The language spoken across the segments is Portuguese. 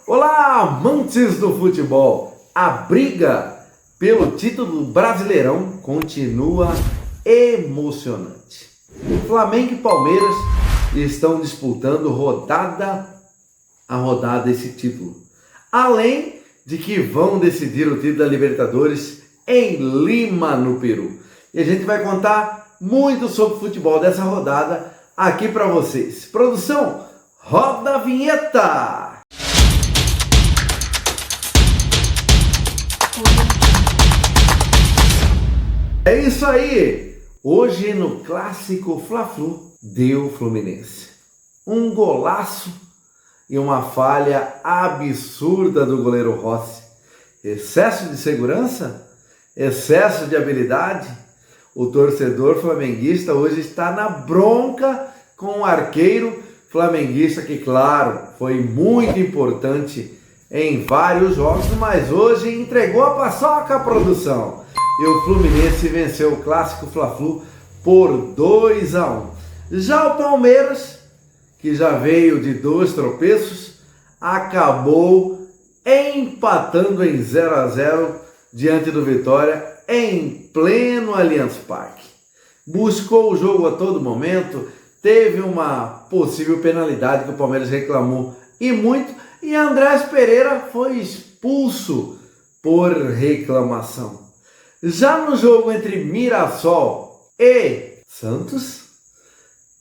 Olá, amantes do futebol! A briga pelo título do Brasileirão continua emocionante. Flamengo e Palmeiras estão disputando rodada a rodada esse título. Além de que vão decidir o título da Libertadores em Lima, no Peru. E a gente vai contar muito sobre o futebol dessa rodada aqui para vocês. Produção, roda a vinheta! É isso aí! Hoje no clássico Fla-Flu deu Fluminense. Um golaço e uma falha absurda do goleiro Rossi. Excesso de segurança? Excesso de habilidade? O torcedor flamenguista hoje está na bronca com o arqueiro flamenguista que, claro, foi muito importante em vários jogos, mas hoje entregou a paçoca à produção. E o Fluminense venceu o clássico Fla-Flu por 2-1. Já o Palmeiras, que já veio de 2 tropeços, acabou empatando em 0-0 diante do Vitória em pleno Allianz Parque. Buscou o jogo a todo momento, teve uma possível penalidade que o Palmeiras reclamou e muito, e Andrés Pereira foi expulso por reclamação. Já no jogo entre Mirassol e Santos,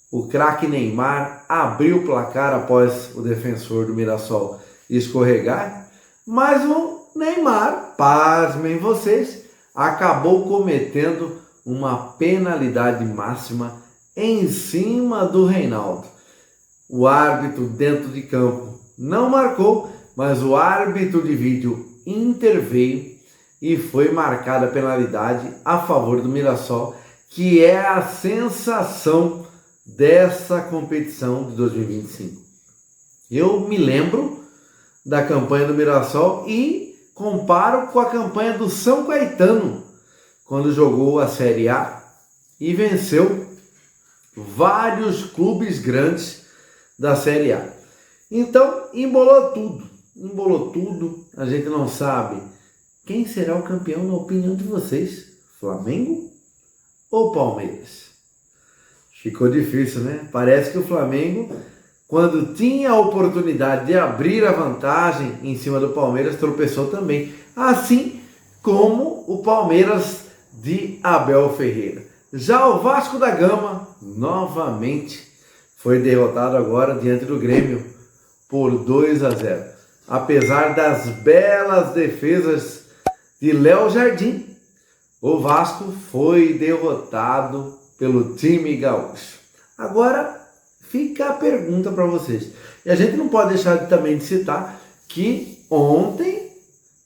o craque Neymar abriu o placar após o defensor do Mirassol escorregar, mas o Neymar, pasmem vocês, acabou cometendo uma penalidade máxima em cima do Reinaldo. O árbitro dentro de campo não marcou, mas o árbitro de vídeo interveio e foi marcada a penalidade a favor do Mirassol, que é a sensação dessa competição de 2025. Eu me lembro da campanha do Mirassol e comparo com a campanha do São Caetano, quando jogou a Série A e venceu vários clubes grandes da Série A. Então, embolou tudo, a gente não sabe quem será o campeão na opinião de vocês, Flamengo ou Palmeiras? Ficou difícil, né? Parece que o Flamengo, quando tinha a oportunidade de abrir a vantagem em cima do Palmeiras, tropeçou também. Assim como o Palmeiras de Abel Ferreira. Já o Vasco da Gama, novamente, foi derrotado agora diante do Grêmio por 2-0. Apesar das belas defesas de Léo Jardim, o Vasco foi derrotado pelo time gaúcho. Agora fica a pergunta para vocês. E a gente não pode deixar também de citar que ontem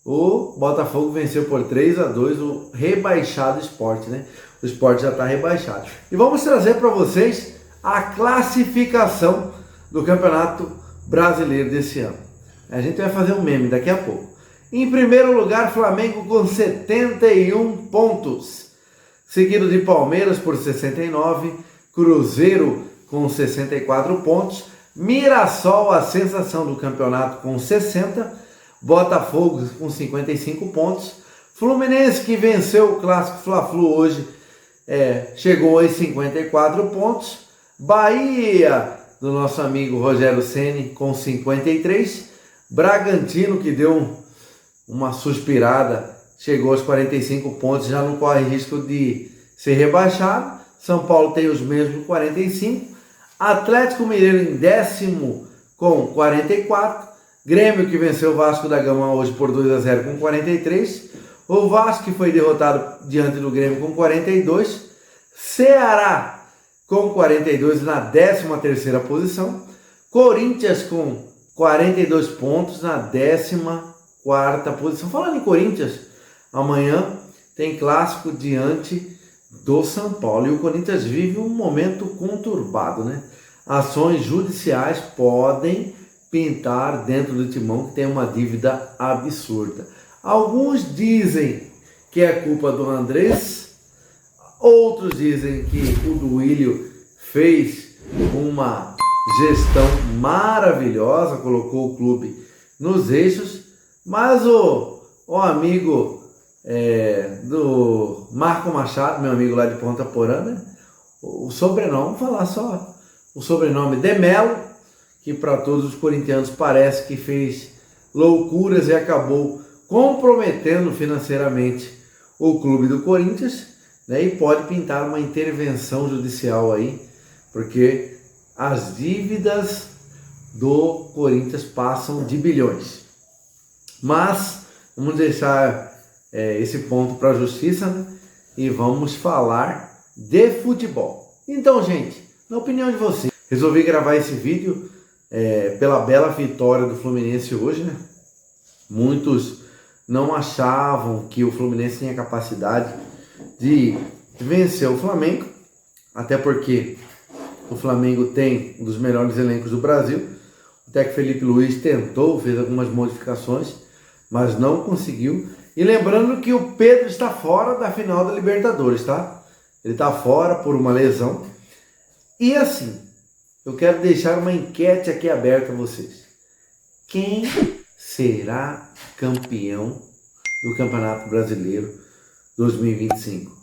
o Botafogo venceu por 3-2 o rebaixado Sport, né? O Sport já está rebaixado. E vamos trazer para vocês a classificação do Campeonato Brasileiro desse ano. A gente vai fazer um meme daqui a pouco. Em primeiro lugar, Flamengo com 71 pontos, seguido de Palmeiras por 69, Cruzeiro com 64 pontos, Mirassol, a sensação do campeonato, com 60, Botafogo com 55 pontos, Fluminense, que venceu o clássico Fla-Flu hoje, chegou aos 54 pontos, Bahia, do nosso amigo Rogério Ceni, com 53, Bragantino, que deu uma suspirada, chegou aos 45 pontos, já não corre risco de ser rebaixado. São Paulo tem os mesmos 45, Atlético Mineiro em 10º com 44, Grêmio, que venceu o Vasco da Gama hoje por 2-0 com 43, o Vasco, que foi derrotado diante do Grêmio com 42, Ceará com 42 na 13ª posição, Corinthians com 42 pontos na 14ª posição. Falando em Corinthians, amanhã tem clássico diante do São Paulo e o Corinthians vive um momento conturbado, né? Ações judiciais podem pintar dentro do timão, que tem uma dívida absurda. Alguns dizem que é culpa do Andrés, outros dizem que o Duílio fez uma gestão maravilhosa, colocou o clube nos eixos, mas o amigo do Marco Machado, meu amigo lá de Ponta Porã, né? O sobrenome, vamos falar só o sobrenome de Melo, que para todos os corintianos parece que fez loucuras e acabou comprometendo financeiramente o clube do Corinthians, né? E pode pintar uma intervenção judicial aí, porque as dívidas do Corinthians passam de bilhões. Mas vamos deixar esse ponto para a justiça, né? E vamos falar de futebol. Então, gente, na opinião de vocês, resolvi gravar esse vídeo pela bela vitória do Fluminense hoje, né? Muitos não achavam que o Fluminense tinha capacidade de vencer o Flamengo, até porque o Flamengo tem um dos melhores elencos do Brasil. O técnico Felipe Luiz tentou, fez algumas modificações, mas não conseguiu. E lembrando que o Pedro está fora da final da Libertadores, tá? Ele está fora por uma lesão. E assim, eu quero deixar uma enquete aqui aberta a vocês. Quem será campeão do Campeonato Brasileiro 2025?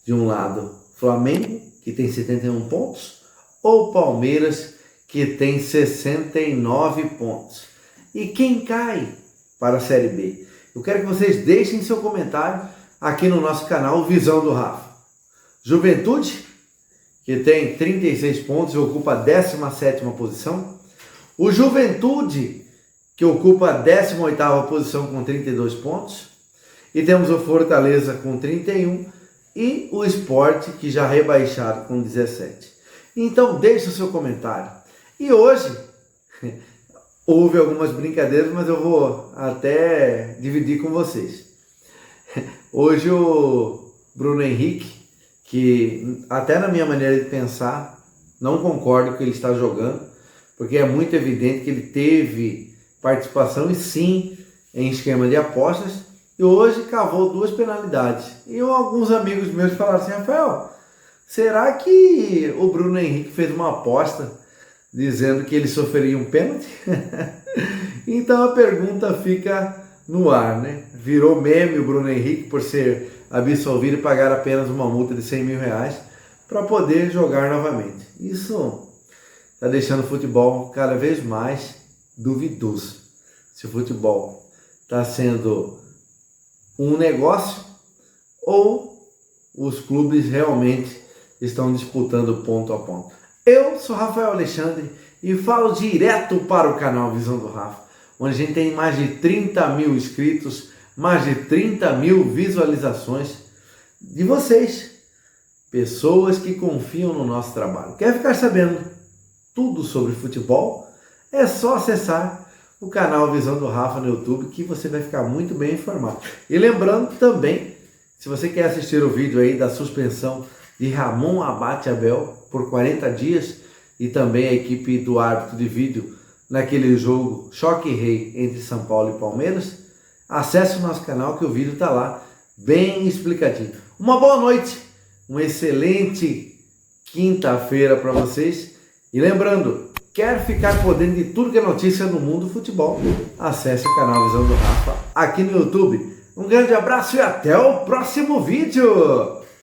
De um lado, Flamengo, que tem 71 pontos, ou Palmeiras, que tem 69 pontos. E quem cai para a Série B? Eu quero que vocês deixem seu comentário aqui no nosso canal Visão do Rafa. Juventude, que tem 36 pontos e ocupa a 17ª posição. O Juventude, que ocupa a 18ª posição com 32 pontos. E temos o Fortaleza com 31 e o Sport, que já rebaixado com 17. Então deixe o seu comentário. E hoje houve algumas brincadeiras, mas eu vou até dividir com vocês. Hoje o Bruno Henrique, que até na minha maneira de pensar, não concordo com que ele está jogando, porque é muito evidente que ele teve participação e sim em esquema de apostas, e hoje cavou 2 penalidades. E alguns amigos meus falaram assim: Rafael, será que o Bruno Henrique fez uma aposta dizendo que ele sofreria um pênalti? Então a pergunta fica no ar, né? Virou meme o Bruno Henrique por ser absolvido e pagar apenas uma multa de 100 mil reais para poder jogar novamente. Isso está deixando o futebol cada vez mais duvidoso. Se o futebol está sendo um negócio ou os clubes realmente estão disputando ponto a ponto. Eu sou Rafael Alexandre e falo direto para o canal Visão do Rafa, onde a gente tem mais de 30 mil inscritos, mais de 30 mil visualizações de vocês, pessoas que confiam no nosso trabalho. Quer ficar sabendo tudo sobre futebol? É só acessar o canal Visão do Rafa no YouTube, que você vai ficar muito bem informado. E lembrando também, se você quer assistir o vídeo aí da suspensão de Ramon Abate Abel por 40 dias e também a equipe do árbitro de vídeo naquele jogo Choque Rei entre São Paulo e Palmeiras, acesse o nosso canal que o vídeo está lá bem explicativo. Uma boa noite, uma excelente quinta-feira para vocês e lembrando, quer ficar por dentro de tudo que é notícia no mundo do futebol? Acesse o canal Visão do Rafa aqui no YouTube. Um grande abraço e até o próximo vídeo!